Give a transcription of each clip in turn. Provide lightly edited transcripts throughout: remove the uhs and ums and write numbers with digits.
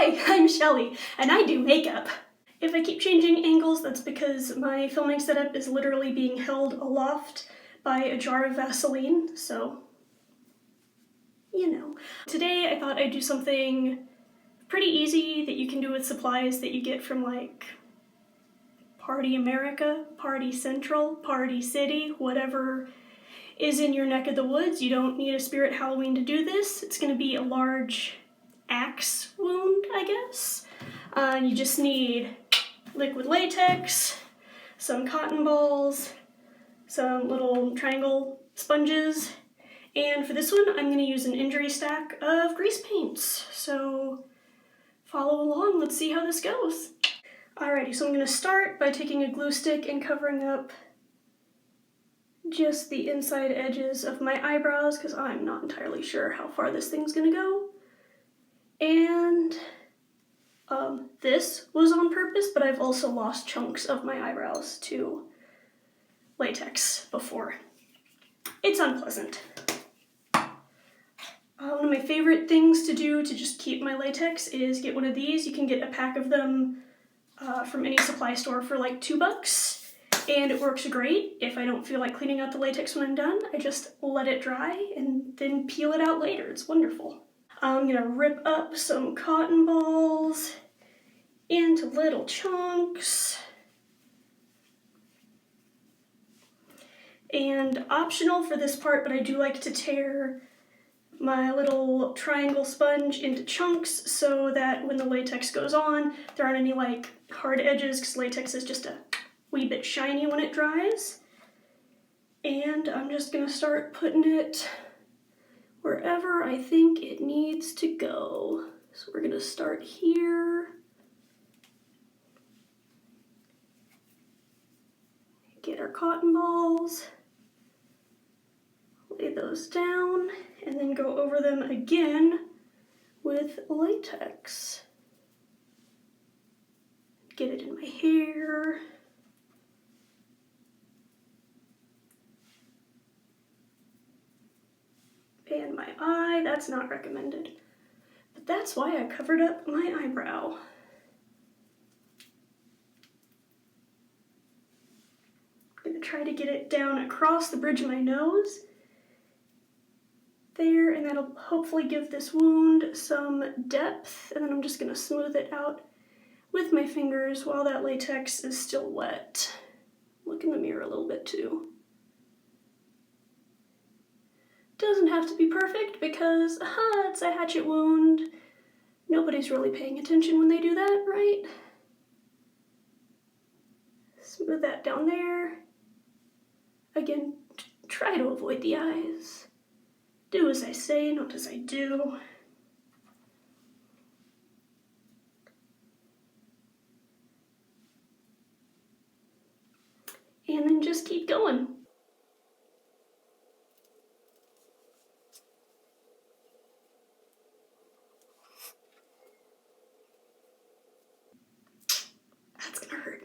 Hi, I'm Shelly, and I do makeup. If I keep changing angles, that's because my filming setup is literally being held aloft by a jar of Vaseline, so, you know. Today I thought I'd do something pretty easy that you can do with supplies that you get from like Party America, Party Central, Party City, whatever is in your neck of the woods. You don't need a Spirit Halloween to do this. It's gonna be a large axe wound, I guess. You just need liquid latex, some cotton balls, some little triangle sponges, and for this one I'm going to use an injury stack of grease paints. So follow along, let's see how this goes. Alrighty, so I'm going to start by taking a glue stick and covering up just the inside edges of my eyebrows because I'm not entirely sure how far this thing's going to go. And this was on purpose, but I've also lost chunks of my eyebrows to latex before. It's unpleasant. One of my favorite things to do to just keep my latex is get one of these. You can get a pack of them from any supply store for like $2, and it works great. If I don't feel like cleaning out the latex when I'm done, I just let it dry and then peel it out later. It's wonderful. I'm gonna rip up some cotton balls into little chunks. And optional for this part, but I do like to tear my little triangle sponge into chunks so that when the latex goes on, there aren't any like hard edges because latex is just a wee bit shiny when it dries. And I'm just gonna start putting it wherever I think it needs to go. So we're gonna start here. Get our cotton balls, lay those down, and then go over them again with latex. Get it in my hair. And my eye, that's not recommended. But that's why I covered up my eyebrow. I'm gonna try to get it down across the bridge of my nose. There, and that'll hopefully give this wound some depth, and then I'm just gonna smooth it out with my fingers while that latex is still wet. Look in the mirror a little bit too. Doesn't have to be perfect because, it's a hatchet wound. Nobody's really paying attention when they do that, right? Smooth that down there. Again, try to avoid the eyes. Do as I say, not as I do. And then just keep going. That's gonna hurt.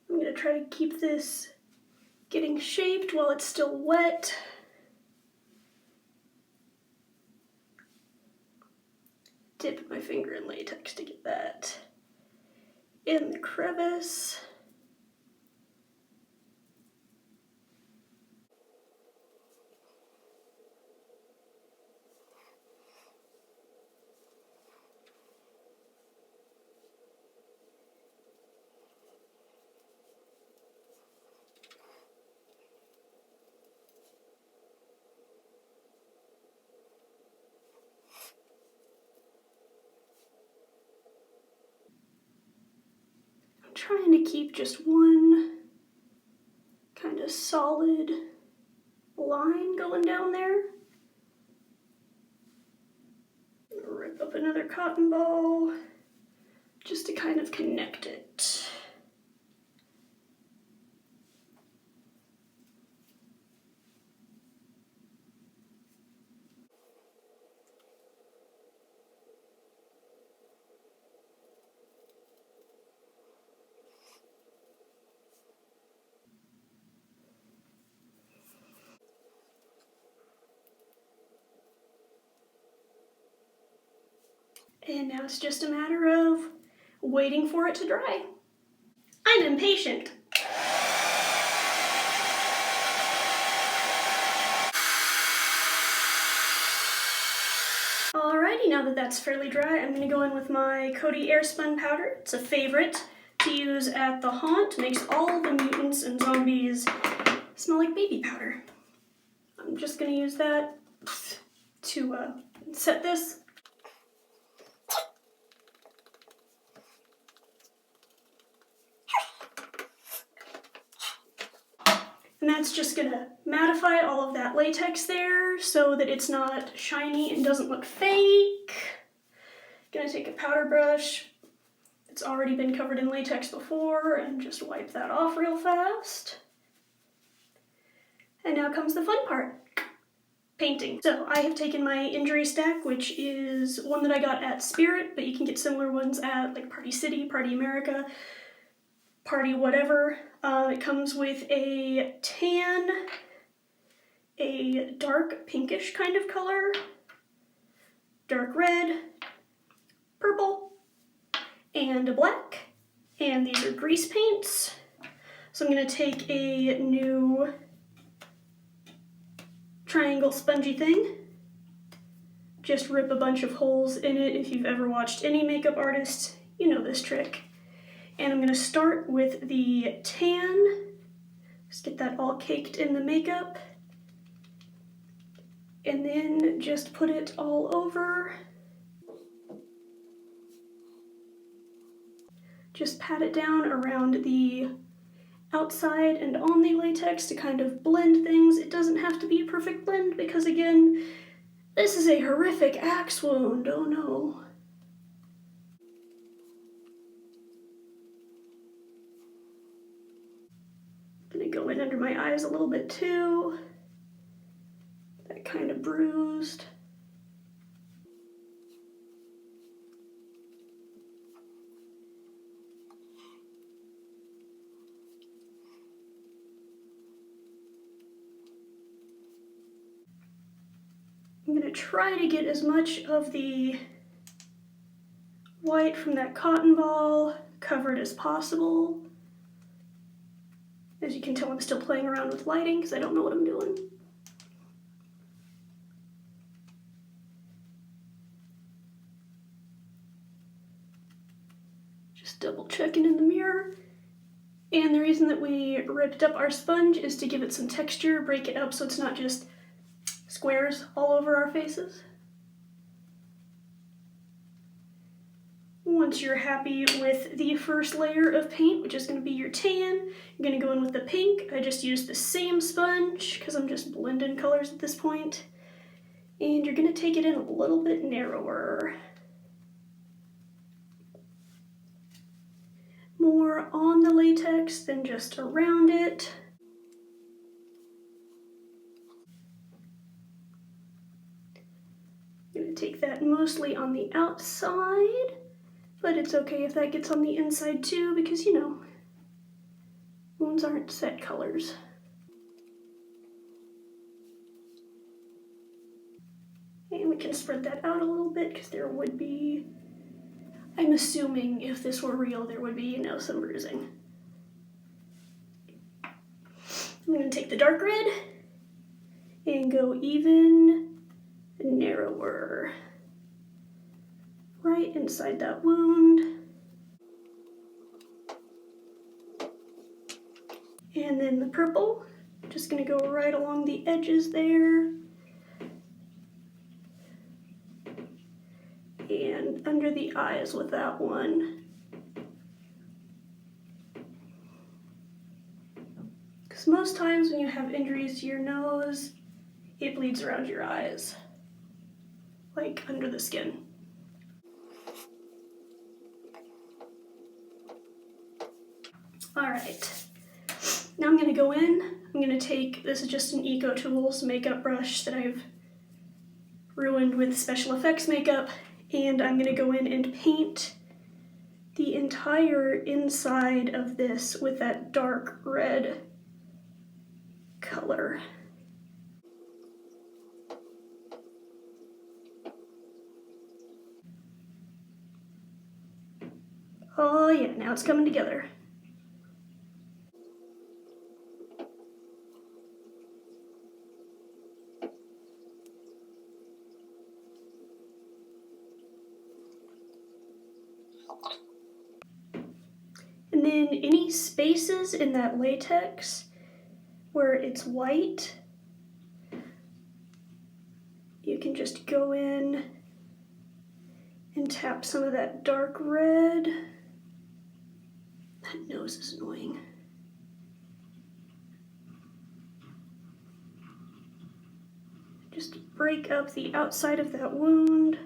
I'm gonna try to keep this getting shaped while it's still wet. Dip my finger in latex to get that in the crevice. I'm trying to keep just one kind of solid line going down there. Rip up another cotton ball just to kind of connect it. And now it's just a matter of waiting for it to dry. I'm impatient. Alrighty, now that that's fairly dry, I'm going to go in with my Coty Airspun powder. It's a favorite to use at the haunt. Makes all the mutants and zombies smell like baby powder. I'm just going to use that to set this. And that's just gonna mattify all of that latex there so that it's not shiny and doesn't look fake. Gonna take a powder brush. It's already been covered in latex before and just wipe that off real fast. And now comes the fun part, painting. So I have taken my injury stack, which is one that I got at Spirit, but you can get similar ones at like Party City, Party America, Party whatever. It comes with a tan, a dark pinkish kind of color, dark red, purple, and a black. And these are grease paints. So I'm going to take a new triangle spongy thing, just rip a bunch of holes in it. If you've ever watched any makeup artist, you know this trick. And I'm going to start with the tan, just get that all caked in the makeup, and then just put it all over. Just pat it down around the outside and on the latex to kind of blend things. It doesn't have to be a perfect blend because, again, this is a horrific axe wound, oh no. Gonna go in under my eyes a little bit too. That kind of bruised. I'm gonna try to get as much of the white from that cotton ball covered as possible. As you can tell, I'm still playing around with lighting because I don't know what I'm doing. Just double checking in the mirror. And the reason that we ripped up our sponge is to give it some texture, break it up so it's not just squares all over our faces. Once you're happy with the first layer of paint, which is going to be your tan, you're going to go in with the pink. I just used the same sponge because I'm just blending colors at this point. And you're going to take it in a little bit narrower. More on the latex than just around it. I'm going to take that mostly on the outside. But it's okay if that gets on the inside too, because, you know, wounds aren't set colors. And we can spread that out a little bit, because there would be, I'm assuming if this were real, there would be, you know, some bruising. I'm going to take the dark red and go even narrower. Right inside that wound. And then the purple, just gonna go right along the edges there. And under the eyes with that one. Because most times when you have injuries to your nose, it bleeds around your eyes, like under the skin. Alright, now I'm going to go in, I'm going to take, this is just an Eco Tools makeup brush that I've ruined with special effects makeup, and I'm going to go in and paint the entire inside of this with that dark red color. Oh yeah, now it's coming together. And then any spaces in that latex where it's white, you can just go in and tap some of that dark red. That nose is annoying. Just break up the outside of that wound.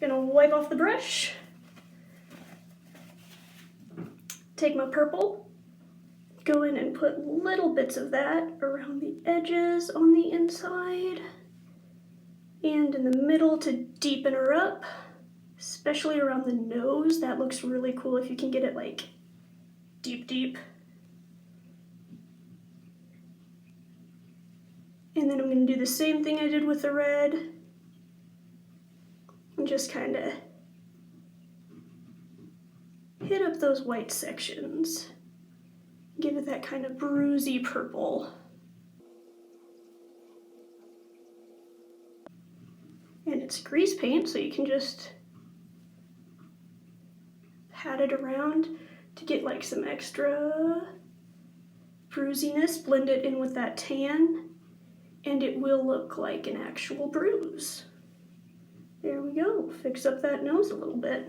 Gonna wipe off the brush. Take my purple, go in and put little bits of that around the edges on the inside and in the middle to deepen her up, especially around the nose. That looks really cool if you can get it like deep. And then I'm going to do the same thing I did with the red and just kind of hit up those white sections. Give it that kind of bruisey purple. And it's grease paint, so you can just pat it around to get like some extra bruisiness, blend it in with that tan, and it will look like an actual bruise. There we go, fix up that nose a little bit.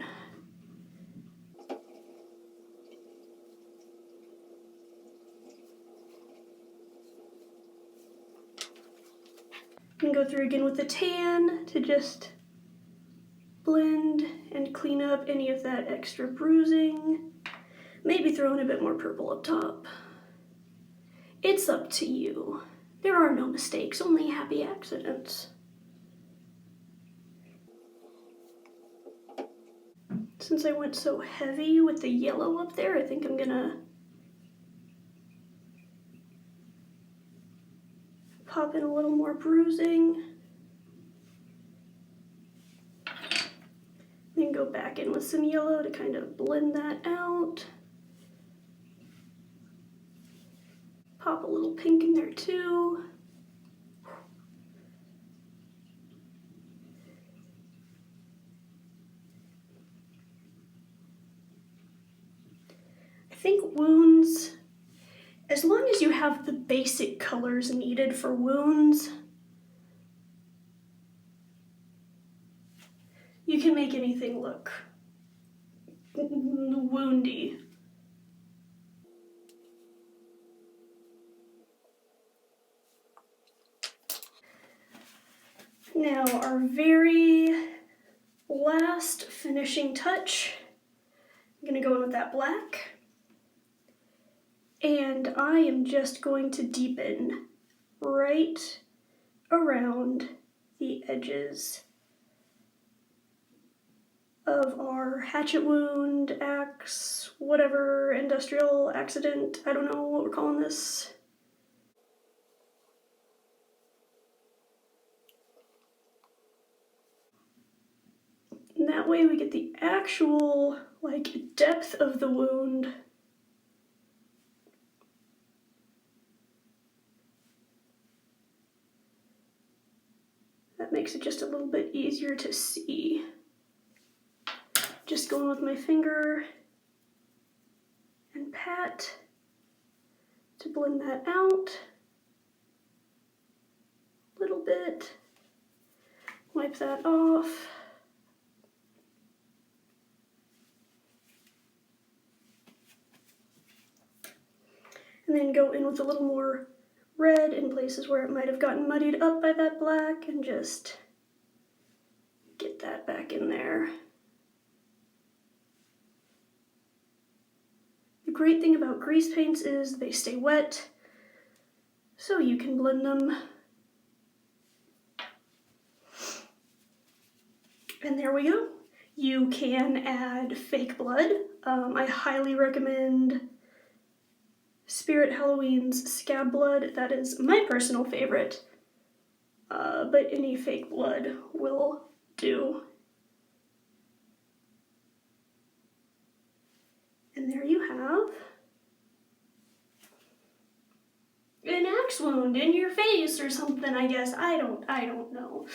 And go through again with the tan to just blend and clean up any of that extra bruising. Maybe throw in a bit more purple up top. It's up to you. There are no mistakes, only happy accidents. Since I went so heavy with the yellow up there, I think I'm gonna pop in a little more bruising. Then go back in with some yellow to kind of blend that out. Pop a little pink in there too. I think wounds, as long as you have the basic colors needed for wounds, you can make anything look woundy. Now our very last finishing touch, I'm gonna go in with that black, and I am just going to deepen right around the edges of our hatchet wound, axe, whatever, industrial accident, I don't know what we're calling this. And that way we get the actual like depth of the wound. That makes it just a little bit easier to see. Just going with my finger and pat to blend that out a little bit. Wipe that off. And then go in with a little more red in places where it might have gotten muddied up by that black and just get that back in there. The great thing about grease paints is they stay wet, so you can blend them. And there we go. You can add fake blood. I highly recommend Spirit Halloween's Scab Blood. That is my personal favorite, but any fake blood will do. And there you have an axe wound in your face or something, I guess. I don't know.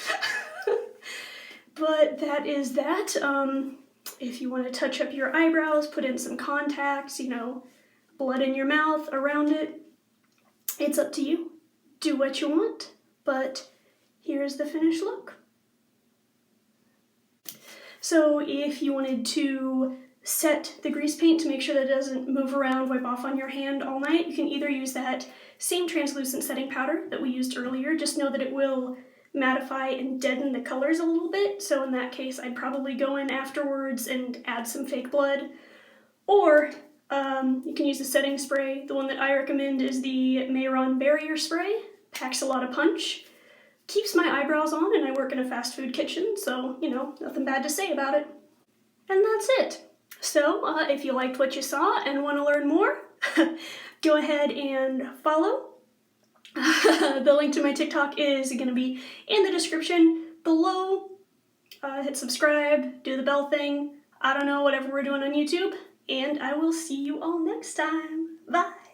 But that is that. If you want to touch up your eyebrows, put in some contacts, you know, blood in your mouth, around it, it's up to you. Do what you want, but here's the finished look. So if you wanted to set the grease paint to make sure that it doesn't move around, wipe off on your hand all night, you can either use that same translucent setting powder that we used earlier. Just know that it will mattify and deaden the colors a little bit, so in that case I'd probably go in afterwards and add some fake blood. Or you can use the setting spray. The one that I recommend is the Mayron Barrier Spray. Packs a lot of punch. Keeps my eyebrows on, and I work in a fast food kitchen, so, you know, nothing bad to say about it. And that's it. So, if you liked what you saw and want to learn more, go ahead and follow. The link to my TikTok is going to be in the description below. Hit subscribe, do the bell thing, I don't know, whatever we're doing on YouTube, and I will see you all next time. Bye!